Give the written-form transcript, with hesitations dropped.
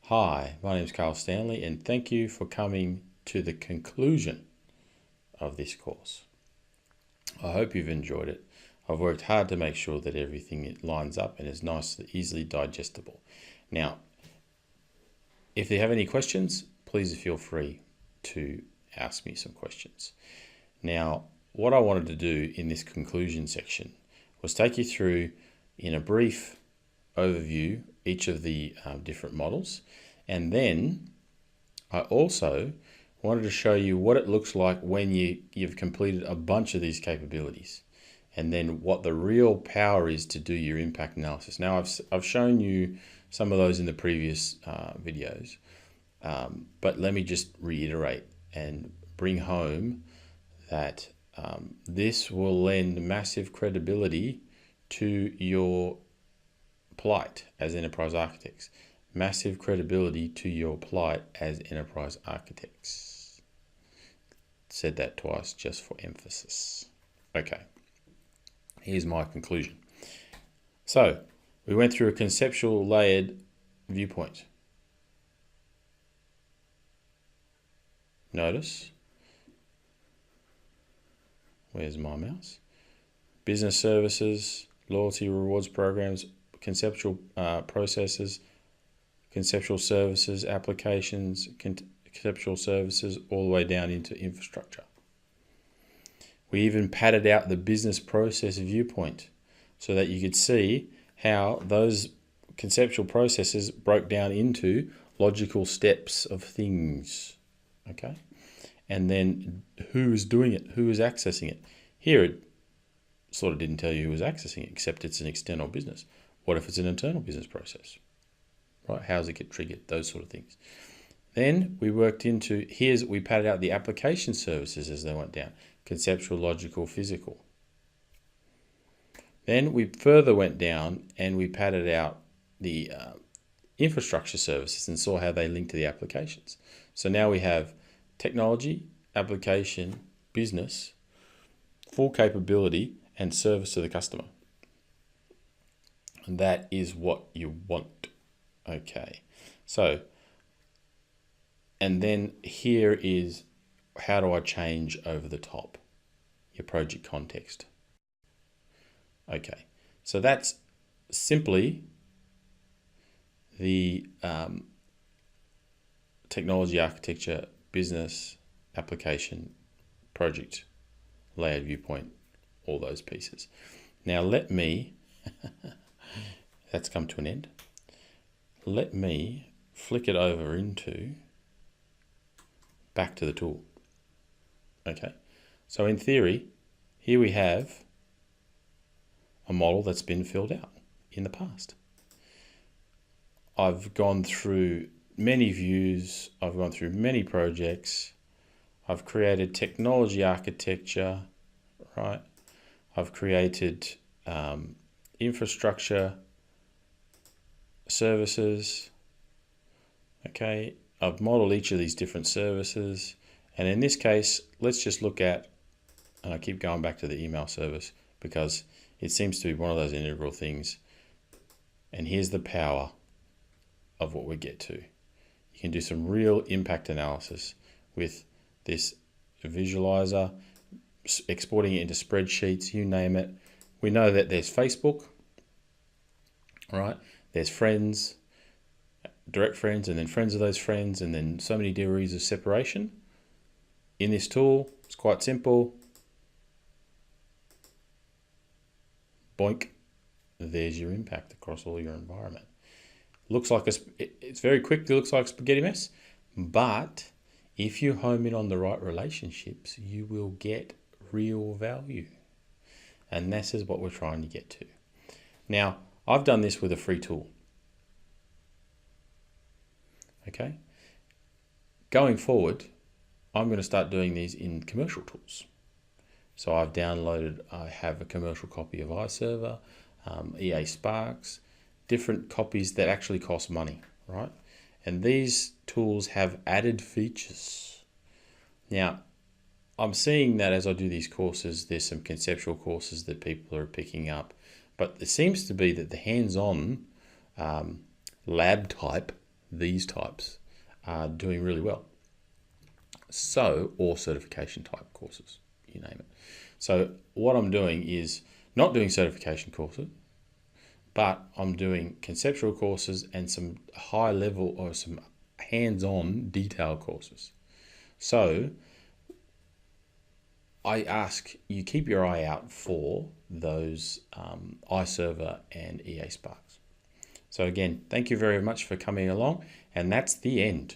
Hi, my name is Carl Stanley, and thank you for coming to the conclusion of this course. I hope you've enjoyed it. I've worked hard to make sure that everything lines up and is nice, easily digestible. Now, if you have any questions, please feel free to ask me some questions. Now, what I wanted to do in this conclusion section was take you through, in a brief overview, each of the different models. And then I also wanted to show you what it looks like when you've completed a bunch of these capabilities, and then what the real power is to do your impact analysis. Now, I've shown you some of those in the previous videos, but let me just reiterate and bring home that this will lend massive credibility to your plight as enterprise architects. Massive credibility to your plight as enterprise architects. Said that twice just for emphasis. Okay, here's my conclusion. So we went through a conceptual layered viewpoint. Notice, where's my mouse? Business services, loyalty rewards programs, conceptual processes, conceptual services, applications, conceptual services, all the way down into infrastructure. We even padded out the business process viewpoint so that you could see how those conceptual processes broke down into logical steps of things. Okay, and then who is doing it, who is accessing it. Here it sort of didn't tell you who was accessing it, except it's an external business. What if it's an internal business process? Right? How does it get triggered? Those sort of things. Then we worked into, we padded out the application services as they went down. Conceptual, logical, physical. Then we further went down and we padded out the infrastructure services and saw how they link to the applications. So now we have technology, application, business, full capability, and service to the customer. And that is what you want. Okay, so, and then here is how do I change over the top your project context. Okay, so that's simply the technology, architecture, business, application, project, layered viewpoint, all those pieces. Now let me, that's come to an end. Let me flick it over into back to the tool. Okay, so in theory, here we have a model that's been filled out in the past. I've gone through many views, I've gone through many projects, I've created technology architecture, right? I've created infrastructure services. Okay, I've modeled each of these different services, and in this case, let's just look at, and I keep going back to the email service because it seems to be one of those integral things. And here's the power of what we get to. You can do some real impact analysis with this visualizer, exporting it into spreadsheets, you name it. We know that there's Facebook, right? There's friends, direct friends, and then friends of those friends, and then so many degrees of separation. In this tool, it's quite simple. Boink, there's your impact across all your environment. Looks like it's very quick, it looks like a spaghetti mess, but if you home in on the right relationships, you will get real value. And this is what we're trying to get to. Now, I've done this with a free tool. Okay. Going forward, I'm going to start doing these in commercial tools. So I have a commercial copy of iServer, EA Sparks, different copies that actually cost money, right? And these tools have added features. Now, I'm seeing that as I do these courses, there's some conceptual courses that people are picking up, but it seems to be that the hands-on lab type these types are doing really well. So, or certification type courses, you name it. So what I'm doing is not doing certification courses, but I'm doing conceptual courses and some high level or some hands-on detail courses. So I ask you keep your eye out for those iServer and EA Sparks. So again, thank you very much for coming along, and that's the end